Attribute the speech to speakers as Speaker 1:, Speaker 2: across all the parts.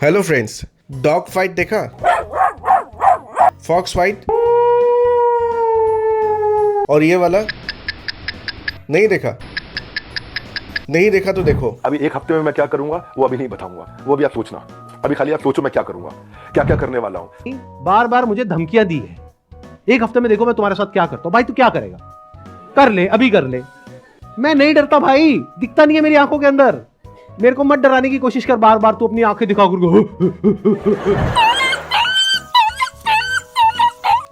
Speaker 1: Hello friends, dog fight देखा? Fox fight? और ये वाला नहीं देखा? नहीं देखा तो देखो।
Speaker 2: अभी एक हफ्ते में मैं क्या करूंगा वो अभी नहीं बताऊंगा, वो अभी आप सोचना। अभी खाली आप सोचो मैं क्या करूंगा, क्या क्या करने वाला हूं।
Speaker 3: बार बार मुझे धमकियां दी है। एक हफ्ते में देखो मैं तुम्हारे साथ क्या करता हूं। भाई तू क्या करेगा? कर ले, अभी कर ले। मैं नहीं डरता भाई, दिखता नहीं है मेरी आंखों के अंदर। मेरे को मत डराने की कोशिश कर बार बार, तू अपनी आंखें दिखा कर।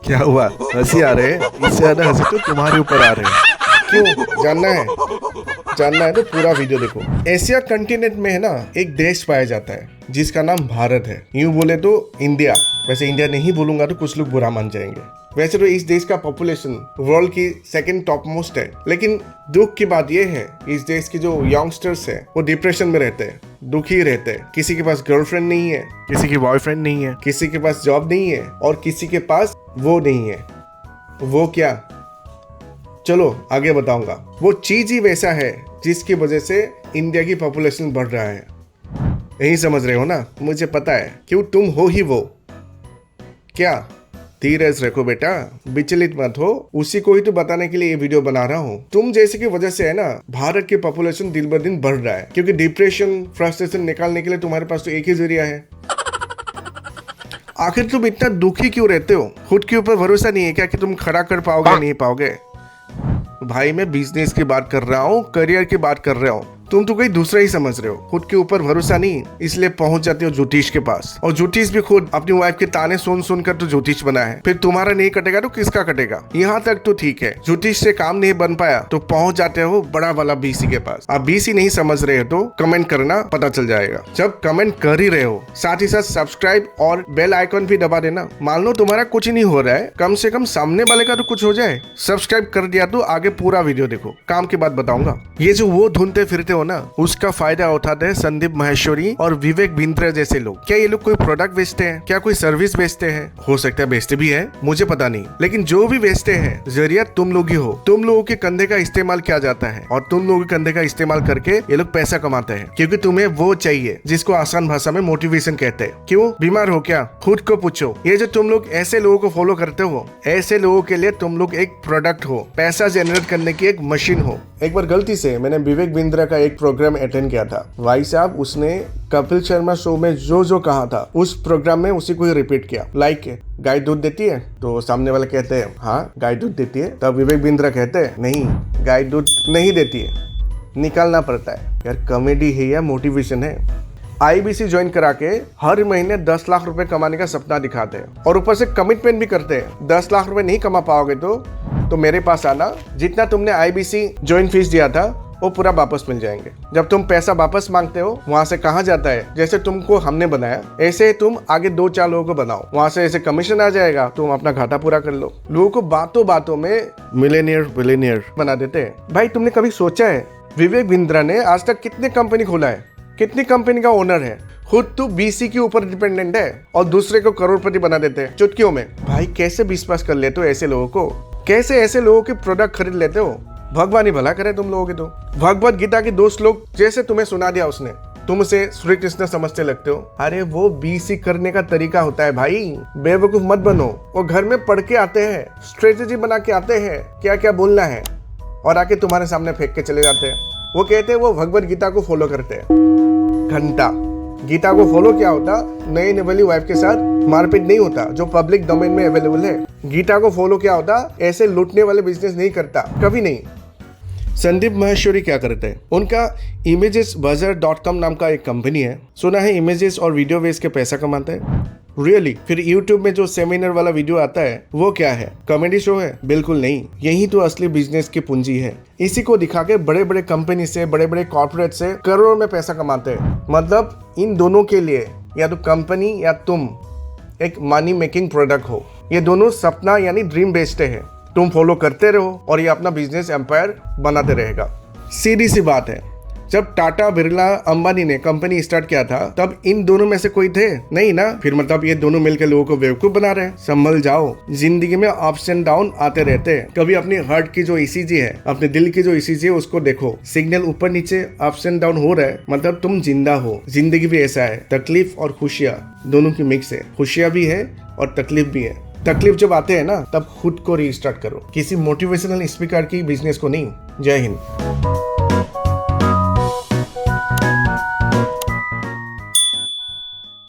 Speaker 1: क्या हुआ? हंसी आ रहे हैं? इससे ज्यादा हंसी तो तुम्हारे ऊपर आ रहे हैं। क्यों जानना है? जानना है तो पूरा वीडियो देखो। एशिया कंटिनेंट में है ना, एक देश पाया जाता है जिसका नाम भारत है। यूं बोले तो इंडिया। वैसे इंडिया नहीं बोलूंगा तो कुछ लोग बुरा मान जाएंगे। वैसे तो इस देश का पॉपुलेशन वर्ल्ड की सेकंड टॉप मोस्ट है, लेकिन दुख की बात यह है इस देश के जो यंगस्टर्स है वो डिप्रेशन में रहते हैं, दुखी रहते हैं। किसी के पास गर्लफ्रेंड नहीं है, किसी की बॉयफ्रेंड नहीं है, किसी के पास जॉब नहीं है और किसी के पास वो नहीं है। वो क्या? चलो आगे बताऊंगा। वो चीज ही वैसा है जिसकी वजह से इंडिया की पॉपुलेशन बढ़ रहा है। यही समझ रहे हो ना? मुझे पता है, क्यों तुम हो ही वो। क्या? धीरज रखो बेटा, विचलित मत हो। उसी को ही तो बताने के लिए ये वीडियो बना रहा हूँ। तुम जैसे की वजह से है ना, भारत की पॉपुलेशन दिन ब दिन बढ़ रहा है। क्योंकि डिप्रेशन, फ्रस्ट्रेशन निकालने के लिए तुम्हारे पास तो एक ही जरिया है। आखिर तुम इतना दुखी क्यों रहते हो? खुद के ऊपर भरोसा नहीं है क्या कि तुम खड़ा कर पाओगे? नहीं पाओगे भाई। मैं बिजनेस की बात कर रहा हूँ, करियर की बात कर रहा हूँ। तुम तो कोई दूसरा ही समझ रहे हो। खुद के ऊपर भरोसा नहीं, इसलिए पहुंच जाते हो ज्योतिष के पास। और ज्योतिष भी खुद अपनी वाइफ के ताने सुन सुनकर तो ज्योतिष बना है। फिर तुम्हारा नहीं कटेगा तो किसका कटेगा? यहाँ तक तो ठीक है, ज्योतिष से काम नहीं बन पाया तो पहुंच जाते हो बड़ा वाला बीसी के पास। आप बीसी नहीं समझ रहे हो तो कमेंट करना, पता चल जाएगा। जब कमेंट कर ही रहे हो, साथ ही साथ सब्सक्राइब और बेल आइकन भी दबा देना। मान लो तुम्हारा कुछ नहीं हो रहा है, कम से कम सामने वाले का तो कुछ हो जाए। सब्सक्राइब कर दिया तो आगे पूरा वीडियो देखो। काम की बात बताऊंगा। ये जो वो ढूंढते फिरते हो ना, उसका फायदा उठाते हैं संदीप माहेश्वरी और विवेक बिंद्रा जैसे लोग। क्या ये लोग कोई प्रोडक्ट बेचते हैं? क्या कोई सर्विस बेचते हैं? हो सकता है बेचते भी है, मुझे पता नहीं। लेकिन जो भी बेचते हैं, जरिया तुम लोग ही हो। तुम लोगों के कंधे का इस्तेमाल किया जाता है और तुम लोगों के कंधे का इस्तेमाल करके ये लोग पैसा कमाते हैं। क्योंकि तुम्हें वो चाहिए जिसको आसान भाषा में मोटिवेशन कहते हैं। क्यों? बीमार हो क्या? खुद को पूछो। ये जो तुम लोग ऐसे लोगों को फॉलो करते हो, ऐसे लोगों के लिए तुम लोग एक प्रोडक्ट हो, पैसा जनरेट करने की एक मशीन हो। एक बार गलती से मैंने विवेक बिंद्रा का एक प्रोग्राम अटेंड किया था। भाई साहब, उसने कपिल शर्मा शो में जो कहा था उस प्रोग्राम में उसी को ही रिपीट किया। लाइक गाय दूध देती है? तो सामने वाले कहते हैं हाँ गाय दूध देती है। तब विवेक बिंद्रा कहते हैं नहीं, गाय दूध नहीं देती है, निकालना पड़ता है। यार कॉमेडी है या मोटिवेशन है? IBC ज्वाइन करा के हर महीने 10 लाख रुपए कमाने का सपना दिखाते हैं और ऊपर से कमिटमेंट भी करते हैं। 10 लाख रुपए नहीं कमा पाओगे तो मेरे पास आना, जितना तुमने IBC ज्वाइन फीस दिया था वो पूरा वापस मिल जाएंगे। जब तुम पैसा वापस मांगते हो, वहाँ से कहा जाता है जैसे तुमको हमने बनाया ऐसे तुम आगे 2-4 लोगों को बनाओ। वहाँ से ऐसे कमीशन आ जाएगा, तुम अपना घाटा पूरा कर लो। लोगों को बातों बातों में मिलेनियर बना देते हैं। भाई तुमने कभी सोचा है विवेक बिंद्रा ने आज तक कितने कंपनी खोला है? कितनी कंपनी का ओनर है? खुद तो BC के ऊपर डिपेंडेंट है और दूसरे को करोड़पति बना देते हैं चुटकियों में। भाई कैसे विश्वास कर लेते हो ऐसे लोगों को? कैसे ऐसे लोगों के प्रोडक्ट खरीद लेते हो? भगवान ही भला करे तुम लोगों के। तो भगवत गीता के 2 श्लोक जैसे तुम्हें सुना दिया उसने, तुम उसे श्री कृष्ण समझते लगते हो। अरे वो BC करने का तरीका होता है भाई, बेवकूफ मत बनो। वो घर में पढ़ के आते हैं, स्ट्रेटेजी बना के आते हैं क्या क्या बोलना है और आके तुम्हारे सामने फेंक के चले जाते हैं। वो कहते हैं वो भगवत गीता को फॉलो करते हैं। घंटा गीता को फॉलो क्या होता? नई वाली वाइफ के साथ मारपीट नहीं होता जो पब्लिक डोमेन में अवेलेबल है। गीता को फॉलो क्या होता? ऐसे लूटने वाले बिजनेस नहीं करता, कभी नहीं। संदीप माहेश्वरी क्या करते हैं? उनका imagesbuzzer.com नाम का एक कंपनी है। सुना है इमेजेस और वीडियो बेच के पैसा कमाते हैं। रियली? फिर YouTube में जो सेमिनार वाला वीडियो आता है वो क्या है? कॉमेडी शो है? बिल्कुल नहीं। यही तो असली बिजनेस की पूंजी है। इसी को दिखा के बड़े बड़े कंपनी से, बड़े बड़े कॉर्पोरेट से करोड़ों में पैसा कमाते हैं। मतलब इन दोनों के लिए या तो कंपनी या तुम एक मनी मेकिंग प्रोडक्ट हो। ये दोनों सपना यानी ड्रीम बेचते हैं। तुम फॉलो करते रहो और ये अपना बिजनेस एम्पायर बनाते रहेगा। सीधी सी बात है, जब टाटा बिरला अंबानी ने कंपनी स्टार्ट किया था तब इन दोनों में से कोई थे नहीं ना, फिर मतलब ये दोनों मिलकर लोगों को बेवकूफ बना रहे हैं। संभल जाओ, जिंदगी में अप्स एंड डाउन आते रहते हैं। कभी अपनी हार्ट की जो ईसीजी है, अपने दिल की जो ईसीजी है उसको देखो, सिग्नल ऊपर नीचे अप्स एंड डाउन हो रहा है, मतलब तुम जिंदा हो। जिंदगी भी ऐसा है, तकलीफ और खुशियाँ दोनों की मिक्स है। खुशियाँ भी है और तकलीफ भी है। तकलीफ जब आते हैं ना तब खुद को रीस्टार्ट करो, किसी मोटिवेशनल स्पीकर की बिजनेस को नहीं। जय हिंद।